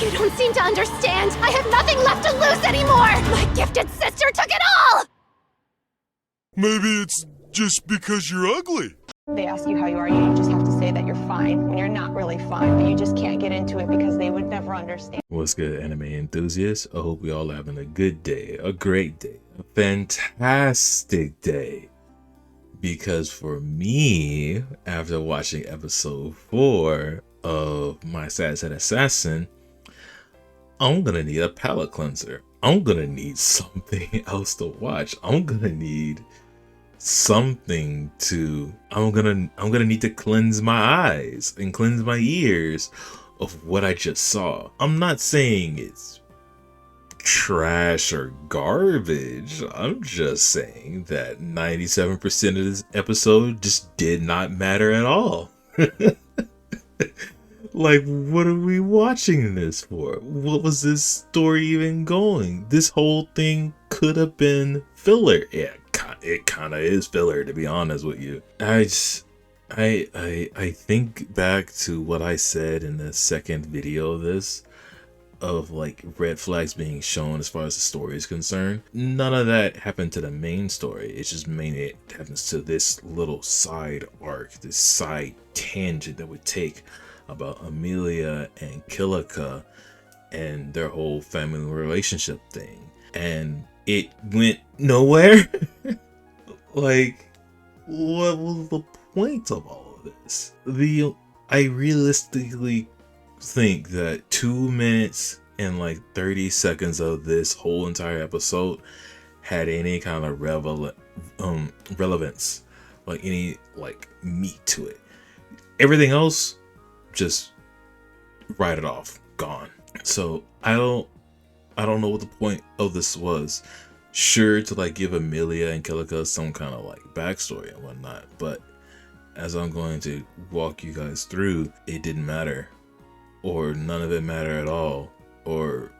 You don't seem to understand. I have nothing left to lose anymore. My gifted sister took it all. Maybe it's just because you're ugly. They ask you how you are, you just have to say that you're fine when you're not really fine, but you just can't get into it because they would never understand. What's good, anime enthusiasts? I hope we all having a good day, a great day, a fantastic day. Because for me, after watching episode 4 of My Sad Sad Assassin, I'm gonna need a palate cleanser. I'm gonna need something else to watch. I'm gonna need something to I'm gonna need to cleanse my eyes and cleanse my ears of what I just saw. I'm not saying it's trash or garbage. I'm just saying that 97% of this episode just did not matter at all. Like, what are we watching this for? What was this story even going? This whole thing could have been filler. Yeah, it kind of is filler, to be honest with you. I think back to what I said in the second video of this, of like red flags being shown as far as the story is concerned. None of that happened to the main story. It's just mainly it happens to this little side arc, this side tangent that would take about Amelia and Kilika and their whole family relationship thing, and it went nowhere. Like, what was the point of all of this? I realistically think that 2 minutes and like 30 seconds of this whole entire episode had any kind of relevance, like any like meat to it. Everything else, just write it off, gone. So I don't know what the point of this was. Sure, to like give Amelia and Kilika some kind of like backstory and whatnot, but as I'm going to walk you guys through, it didn't matter, or none of it mattered at all. Or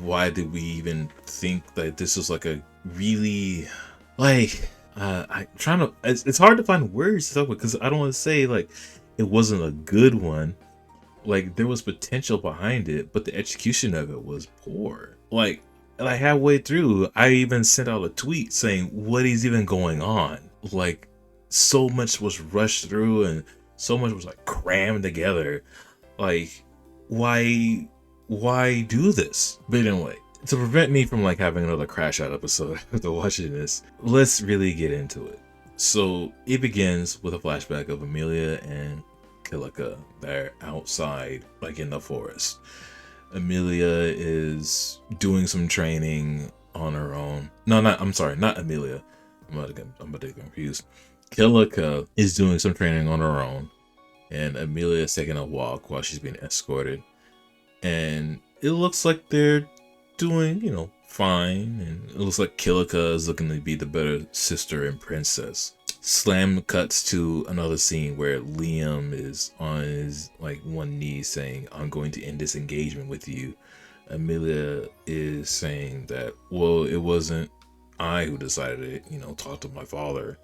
why did we even think that this was like a really like it's hard to find words to talk about, because I don't want to say like it wasn't a good one. Like, there was potential behind it, but the execution of it was poor. Like halfway through, I even sent out a tweet saying, what is even going on? Like, so much was rushed through and so much was like crammed together. Like, why do this? But anyway, to prevent me from like having another crash out episode after watching this, let's really get into it. So it begins with a flashback of Amelia and Kilika. They're outside, like in the forest. Amelia is doing some training on her own. I'm sorry, not Amelia. I'm about to get confused. Kilika is doing some training on her own, and Amelia is taking a walk while she's being escorted. And it looks like they're doing, fine. And it looks like Kilika is looking to be the better sister and princess. Slam cuts to another scene where Liam is on his like one knee saying, I'm going to end this engagement with you. Amelia is saying that, well, it wasn't I who decided it, talk to my father.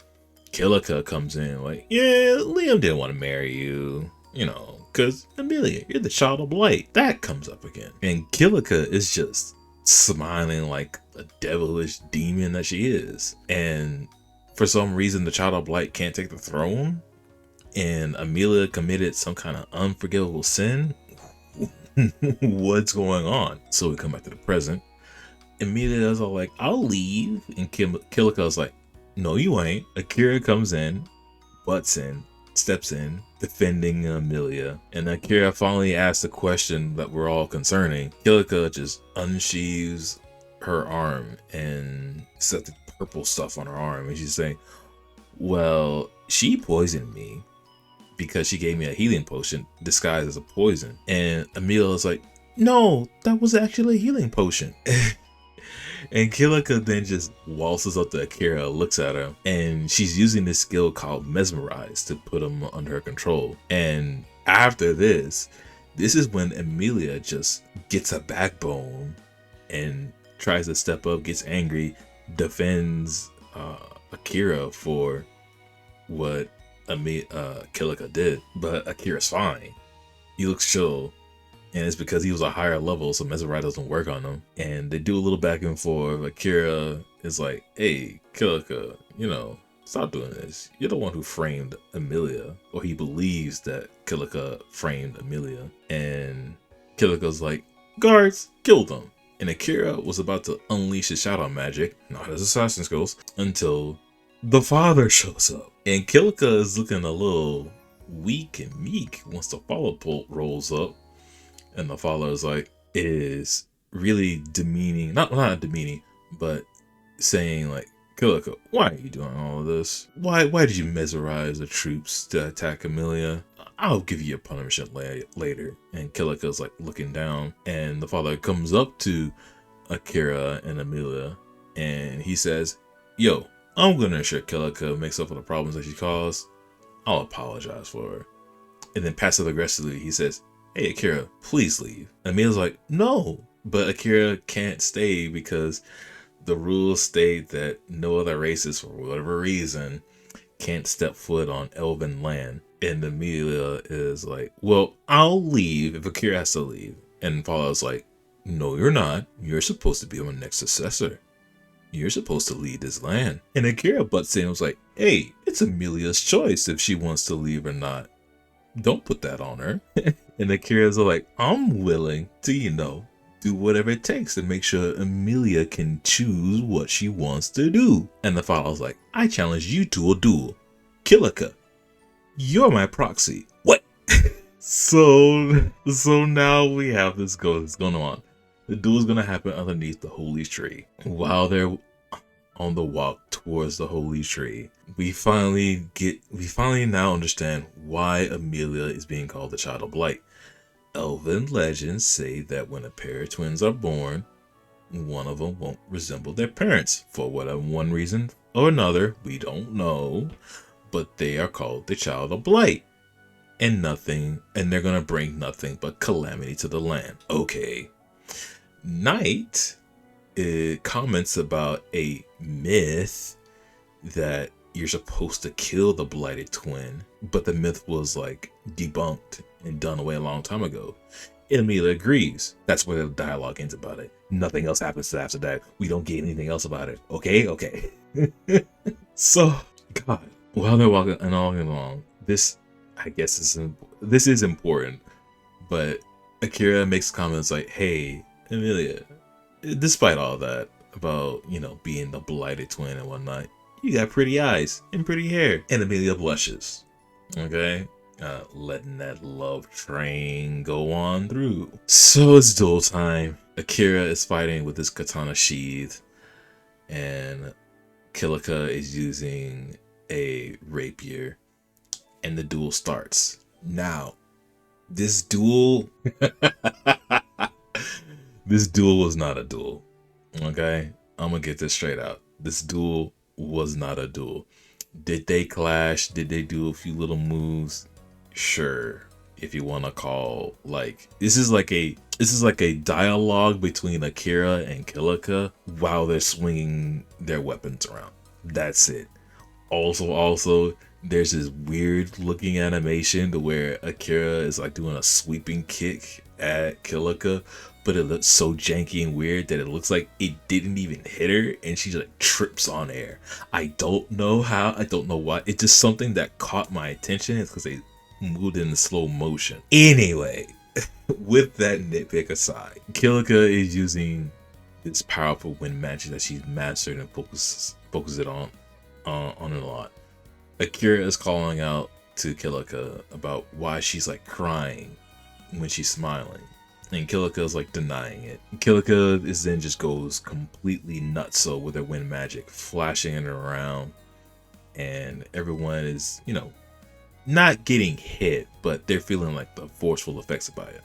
Kilika comes in like, yeah, Liam didn't want to marry you, because Amelia, you're the child of light. That comes up again. And Kilika is just smiling like a devilish demon that she is. And for some reason, the child of light can't take the throne, and Amelia committed some kind of unforgivable sin. What's going on? So we come back to the present. Amelia's all like, I'll leave. And Kilika's like, no, you ain't. Akira comes in, steps in, defending Amelia. And Akira finally asks a question that we're all concerning. Kilika just unsheaves her arm and sets the purple stuff on her arm, and she's saying, well, she poisoned me because she gave me a healing potion disguised as a poison. And Amelia's like, no, that was actually a healing potion. And Kilika then just waltzes up to Akira, looks at her, and she's using this skill called Mesmerize to put him under her control. And after this is when Amelia just gets a backbone and tries to step up, gets angry, defends Akira for what Kilika did. But Akira's fine. He looks chill. And it's because he was a higher level, so mesmerize doesn't work on him. And they do a little back and forth. Akira is like, hey, Kilika, stop doing this. You're the one who framed Amelia. Or he believes that Kilika framed Amelia. And Kilika's like, guards, kill them. And Akira was about to unleash his shadow magic, not his assassin skills, until the father shows up. And Kilika is looking a little weak and meek once the follow bolt rolls up. And the father is like, it is really demeaning, not demeaning, but saying like, Kilika, why are you doing all of this? Why did you mesmerize the troops to attack Amelia? I'll give you a punishment later. And Kilika's like looking down, and the father comes up to Akira and Amelia, and he says, yo, I'm gonna ensure Kilika makes up for the problems that she caused. I'll apologize for her. And then passive aggressively, he says, hey, Akira, please leave. Amelia's like, no, but Akira can't stay because the rules state that no other races, for whatever reason, can't step foot on elven land. And Amelia is like, well, I'll leave if Akira has to leave. And Father's like, no, you're not. You're supposed to be my next successor. You're supposed to lead this land. And Akira butts in and was like, hey, it's Amelia's choice if she wants to leave or not. Don't put that on her. And Akira's like, I'm willing to, do whatever it takes to make sure Amelia can choose what she wants to do. And the father's like, I challenge you to a duel. Kilika, you're my proxy. What? So now we have this going on. The duel is going to happen underneath the holy tree. While they're on the walk towards the holy tree, we finally now understand why Amelia is being called the Child of Light. Elven legends say that when a pair of twins are born, one of them won't resemble their parents for whatever one reason or another, we don't know, but they are called the Child of Light. And they're gonna bring nothing but calamity to the land. Okay. Night comments about a myth that you're supposed to kill the blighted twin, but the myth was like debunked and done away a long time ago. Amelia agrees. That's where the dialogue ends about it. Nothing else happens after that. We don't get anything else about it. Okay. So, God, while they're walking along, this is important, but Akira makes comments like, hey, Amelia, despite all that about, being the blighted twin and whatnot, you got pretty eyes and pretty hair. And Amelia blushes. Okay? Letting that love train go on through. So it's duel time. Akira is fighting with his katana sheath, and Kilika is using a rapier, and the duel starts. Now, this duel was not a duel. Okay? I'm gonna get this straight out. This duel was not a duel. Did they clash? Did they do a few little moves? Sure, if you want to call, this is like a dialogue between Akira and Kilika while they're swinging their weapons around. That's it. Also, there's this weird looking animation to where Akira is like doing a sweeping kick at Kilika, but it looks so janky and weird that it looks like it didn't even hit her and she like trips on air. I don't know how, I don't know why. It's just something that caught my attention. It's because they moved in slow motion. Anyway, with that nitpick aside, Kilika is using this powerful wind magic that she's mastered and focuses it on it a lot. Akira is calling out to Kilika about why she's like crying when she's smiling, and Kilika is like denying it. Kilika is then just goes completely nutso with her wind magic, flashing it around, and everyone is, not getting hit, but they're feeling like the forceful effects about it.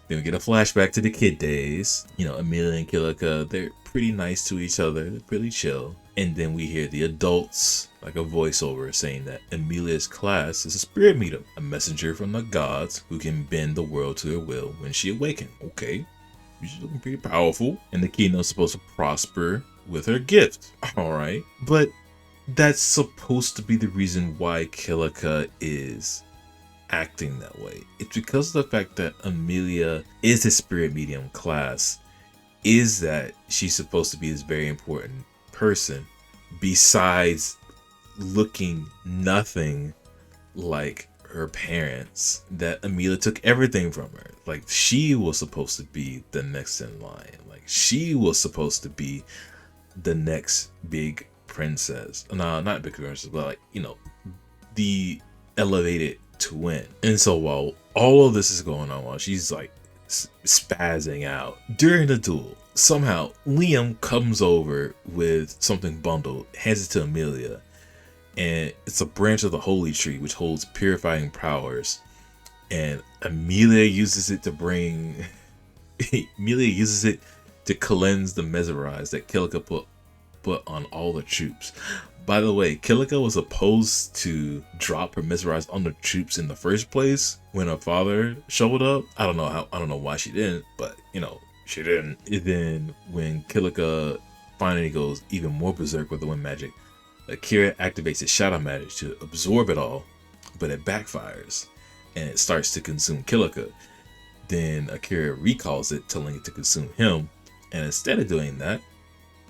Then we get a flashback to the kid days. Amelia and Kilika, they're pretty nice to each other, they're pretty chill. And then we hear the adults, like a voiceover, saying that Amelia's class is a spirit medium, a messenger from the gods who can bend the world to her will when she awakens. Okay, she's looking pretty powerful. And the kingdom's supposed to prosper with her gift. Alright, but that's supposed to be the reason why Kilika is acting that way. It's because of the fact that Amelia is a spirit medium class, is that she's supposed to be this very important person besides looking nothing like her parents, that Amelia took everything from her. Like, she was supposed to be the next in line. Like, she was supposed to be the next big princess. No, not big princess, but like, you know, the elevated twin. And so while all of this is going on, while she's like spazzing out during the duel, somehow Liam comes over with something bundled, hands it to Amelia, and it's a branch of the holy tree which holds purifying powers, and Amelia uses it to cleanse the mesmerize that Kilika put on all the troops. By the way, Kilika was supposed to drop her mesmerize on the troops in the first place when her father showed up. I don't know why she didn't, but you know, she didn't. And then when Kilika finally goes even more berserk with the wind magic, Akira activates his shadow magic to absorb it all, but it backfires and it starts to consume Kilika. Then Akira recalls it, telling it to consume him, and instead of doing that,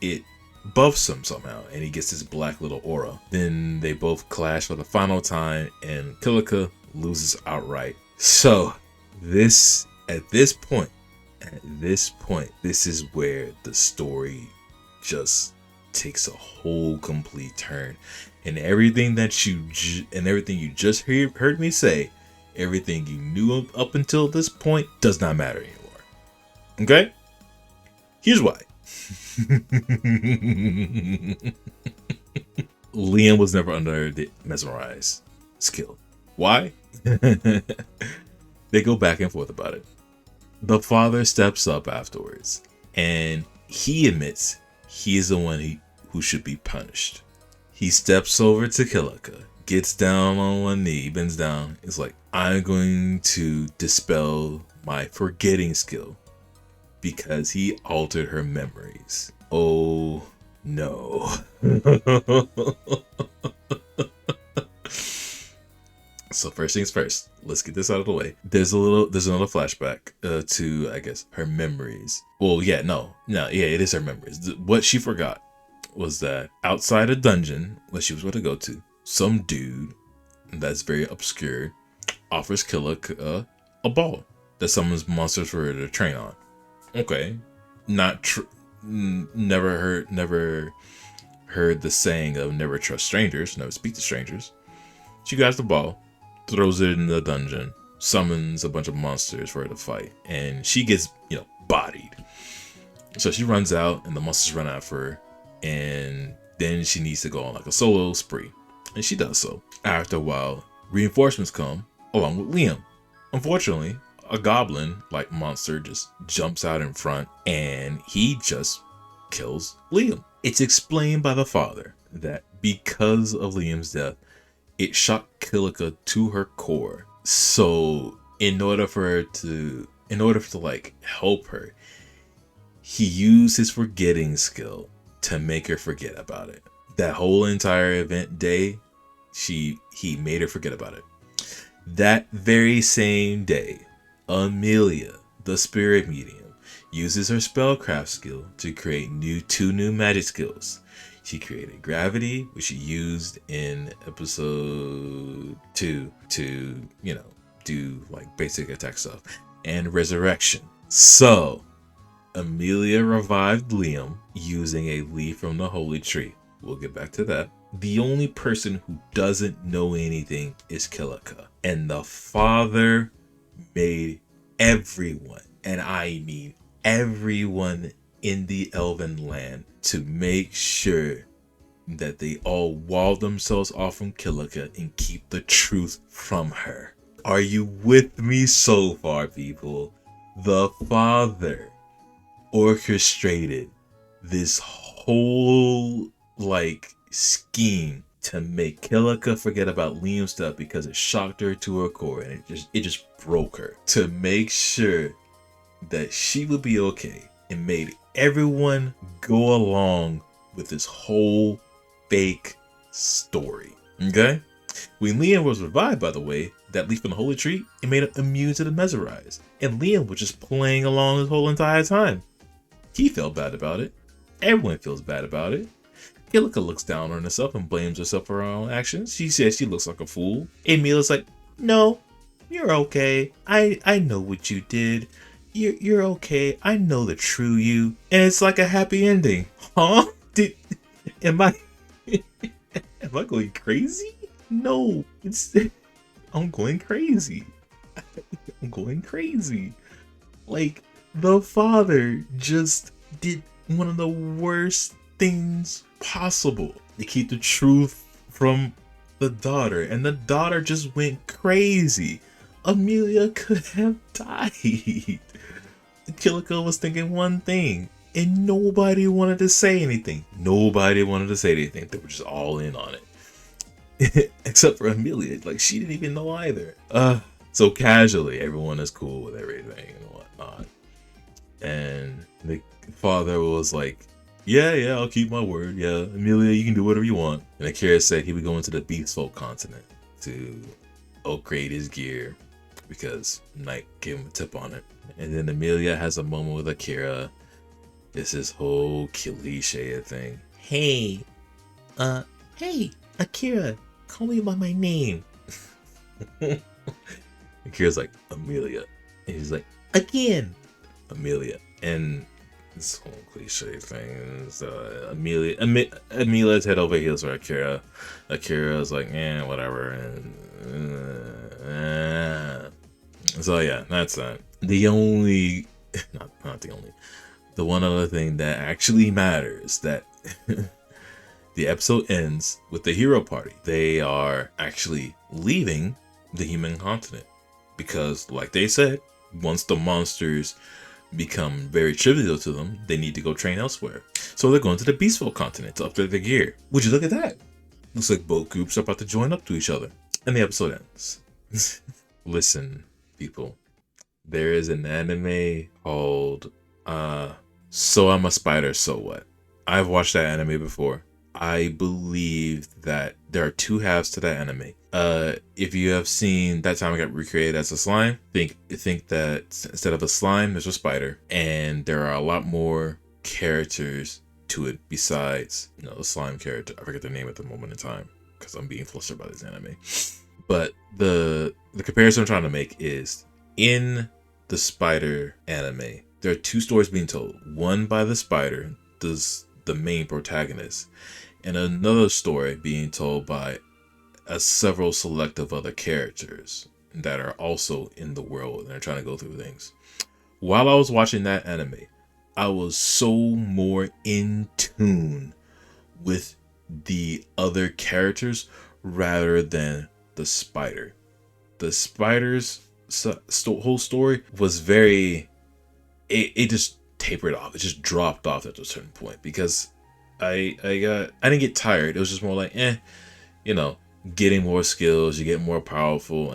it buffs him somehow and he gets this black little aura. Then they both clash for the final time and Kilika loses outright. So this point, this is where the story just takes a whole complete turn, and everything you just heard me say, everything you knew up until this point does not matter anymore. Okay? Here's why. Liam was never under the mesmerize skill. Why? They go back and forth about it. The father steps up afterwards and he admits he is the one who should be punished. He steps over to Kilika, gets down on one knee, bends down. It's like, I'm going to dispel my forgetting skill because he altered her memories. Oh no. So first things first, let's get this out of the way. There's another flashback to, I guess, her memories. Well, yeah, it is her memories. What she forgot was that outside a dungeon where she was going to go to, some dude that's very obscure offers Kilika a ball that summons monsters for her to train on. Okay, never heard the saying of never trust strangers, never speak to strangers. She grabs the ball, throws it in the dungeon, summons a bunch of monsters for her to fight, and she gets, bodied. So she runs out, and the monsters run after her, and then she needs to go on like a solo spree, and she does so. After a while, reinforcements come along with Liam. Unfortunately, a goblin-like monster just jumps out in front, and he just kills Liam. It's explained by the father that because of Liam's death, it shocked Kilika to her core. So in order to help her, he used his forgetting skill to make her forget about it. That whole entire event day, he made her forget about it. That very same day, Amelia, the spirit medium, uses her spellcraft skill to create two new magic skills. She created gravity, which she used in episode 2 to, do like basic attack stuff, and resurrection. So Amelia revived Liam using a leaf from the holy tree. We'll get back to that. The only person who doesn't know anything is Kilika. And the father made everyone, and I mean everyone in the Elven land, to make sure that they all wall themselves off from Kilika and keep the truth from her. Are you with me so far, people? The father orchestrated this whole scheme to make Kilika forget about Liam's stuff because it shocked her to her core, and it just broke her, to make sure that she would be okay, and made everyone go along with this whole fake story. Okay? When Liam was revived, by the way, that leaf from the holy tree, it made him immune to the mesmerize. And Liam was just playing along this whole entire time. He felt bad about it. Everyone feels bad about it. Kilika looks down on herself and blames herself for her own actions. She says she looks like a fool. Emilia's like, no, you're okay. I know what you did. You're okay. I know the true you. And it's like a happy ending. Huh? Am I going crazy? No, I'm going crazy. I'm going crazy. Like, the father just did one of the worst things possible to keep the truth from the daughter, and the daughter just went crazy. Amelia could have died. Kilika was thinking one thing, and nobody wanted to say anything. Nobody wanted to say anything. They were just all in on it. Except for Amelia. Like, she didn't even know either. So casually, everyone is cool with everything and whatnot. And the father was like, yeah, I'll keep my word. Yeah, Amelia, you can do whatever you want. And Akira said he would go into the Beast Folk continent to upgrade his gear because Knight gave him a tip on it. And then Amelia has a moment with Akira. It's this whole cliche thing. Hey, Akira, call me by my name. Akira's like, Amelia. And he's like, again, Amelia. And this whole cliche thing is Amelia's head over heels for Akira. Akira's like, whatever. And, so yeah, that's that. The only, not the only, the one other thing that actually matters, that the episode ends with the hero party. They are actually leaving the human continent because, like they said, once the monsters become very trivial to them, they need to go train elsewhere. So they're going to the Beastful continent to upgrade their gear. Would you look at that? Looks like both groups are about to join up to each other. And the episode ends. Listen, people. There is an anime called So I'm a Spider, So What? I've watched that anime before. I believe that there are two halves to that anime. If you have seen That Time I Got Recreated as a Slime, think that instead of a slime, there's a spider, and there are a lot more characters to it besides, the slime character. I forget the name at the moment in time because I'm being flustered by this anime. But the comparison I'm trying to make is, in the spider anime, there are two stories being told. One by the spider, the main protagonist, and another story being told by several selective other characters that are also in the world and are trying to go through things. While I was watching that anime, I was so more in tune with the other characters rather than the spider. The spider's whole story was very, it just tapered off. It just dropped off at a certain point because I didn't get tired. It was just more like, getting more skills, you get more powerful,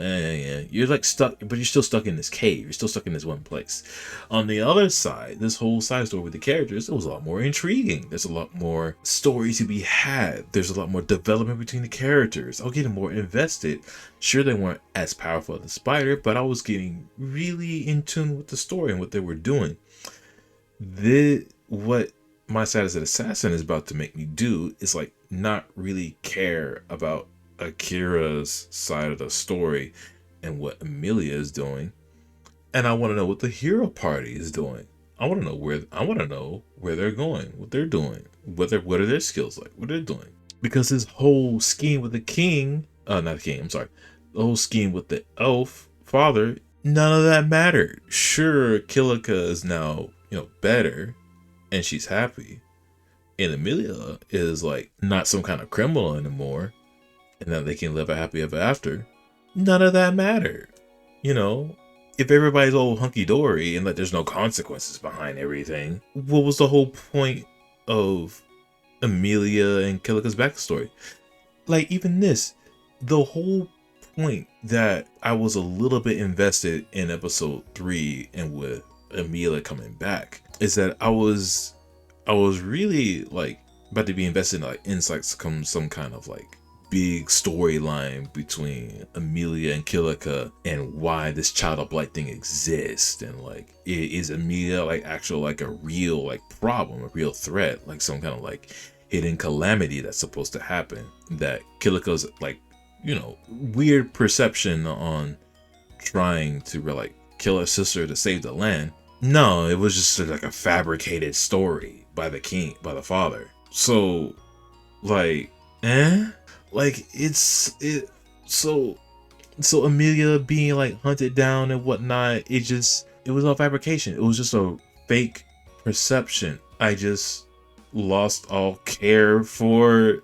you're like stuck, but you're still stuck in this cave. You're still stuck in this one place. On the other side, this whole side story with the characters, it was a lot more intriguing. There's a lot more stories to be had. There's a lot more development between the characters. I was getting more invested. Sure, they weren't as powerful as the spider, but I was getting really in tune with the story and what they were doing. What My Side as an Assassin is about to make me do is like not really care about Akira's side of the story and what Amelia is doing, and I want to know what the hero party is doing. I want to know where they're going, what they're doing, what are their skills like, what they're doing. Because this whole scheme with the whole scheme with the elf father, none of that mattered. Sure, Kilika is now better, and she's happy, and Amelia is like not some kind of criminal anymore, and that they can live a happy ever after. None of that mattered. If everybody's all hunky-dory and that there's no consequences behind everything, what was the whole point of Amelia and Kilika's backstory? Like, even this, the whole point that I was a little bit invested in episode 3 and with Amelia coming back is that I was really like about to be invested in like insights come some kind of like big storyline between Amelia and Kilika and why this child of blight thing exists, and like is Amelia like actual like a real like problem, a real threat, like some kind of like hidden calamity that's supposed to happen, that Kilika's like, you know, weird perception on trying to like kill her sister to save the land. No, it was just like a fabricated story by the king, by the father. So like like so Amelia being like hunted down and whatnot, it was all fabrication. It was just a fake perception. I just lost all care for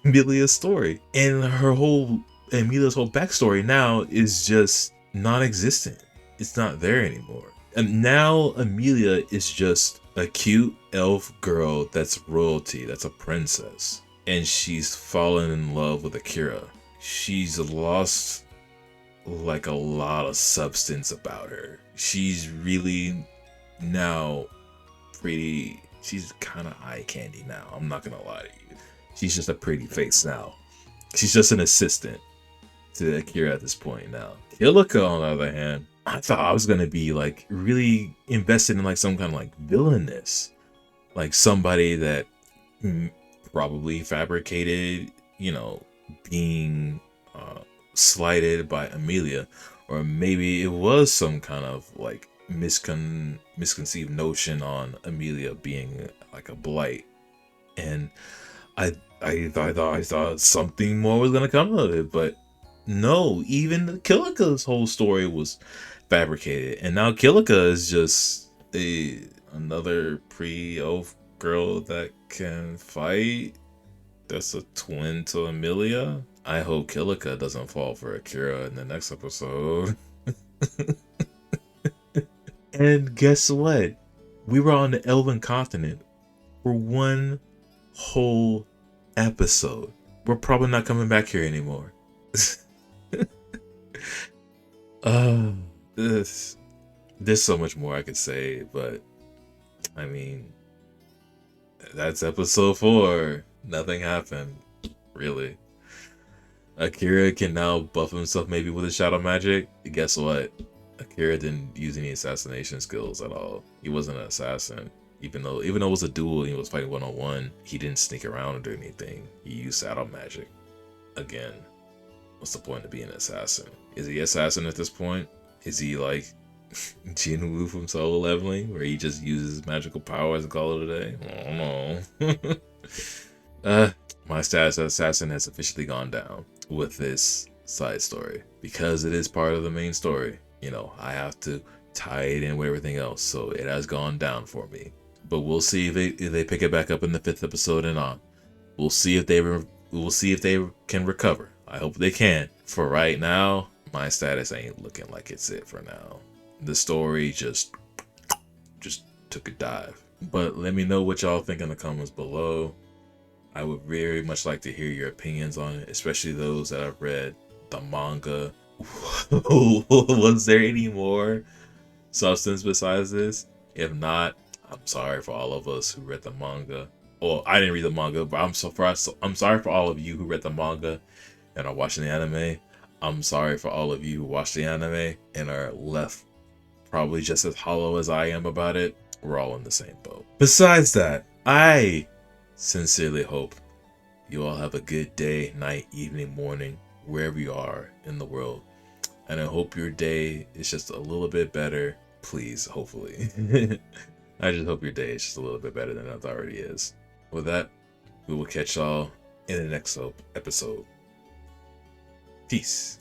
Amelia's story, and Amelia's whole backstory now is just non-existent. It's not there anymore. And now Amelia is just a cute elf girl that's royalty, that's a princess. And she's fallen in love with Akira. She's lost like a lot of substance about her. She's really now pretty, she's kind of eye candy now. I'm not gonna lie to you. She's just a pretty face now. She's just an assistant to Akira at this point now. Kilika, on the other hand, I thought I was gonna be like really invested in like some kind of like villainous, like somebody that probably fabricated, you know, being slighted by Amelia, or maybe it was some kind of like misconceived notion on Amelia being like a blight, and I thought something more was gonna come of it, but no, even Kilika's whole story was fabricated, and now Kilika is just another pre-elf girl that can fight. That's a twin to Amelia. I hope Kilika doesn't fall for Akira in the next episode. And guess what? We were on the Elven continent for one whole episode. We're probably not coming back here anymore. There's so much more I could say, but I mean, that's episode 4. Nothing happened, really. Akira can now buff himself maybe with his shadow magic. Guess what? Akira didn't use any assassination skills at all. He wasn't an assassin. Even though it was a duel and he was fighting one-on-one, he didn't sneak around or do anything. He used shadow magic. Again, what's the point of being an assassin? Is he assassin at this point? Is he like Jinwoo from Solo Leveling, where he just uses magical powers and call it a day? I don't know. My status as assassin has officially gone down with this side story, because it is part of the main story. You know, I have to tie it in with everything else, so it has gone down for me. But we'll see if they pick it back up in the 5th episode and on. We'll see if they can recover. I hope they can. For right now, my status ain't looking like it's it for now. The story just took a dive. But let me know what y'all think in the comments below. I would very much like to hear your opinions on it, especially those that have read the manga. Was there any more substance besides this? If not, I'm sorry for all of us who read the manga. Well, I didn't read the manga, but I'm sorry for all of you who read the manga and are watching the anime. I'm sorry for all of you who watch the anime and are left probably just as hollow as I am about it. We're all in the same boat. Besides that, I sincerely hope you all have a good day, night, evening, morning, wherever you are in the world. And I hope your day is just a little bit better. Please, hopefully. I just hope your day is just a little bit better than it already is. With that, we will catch y'all in the next episode. Peace.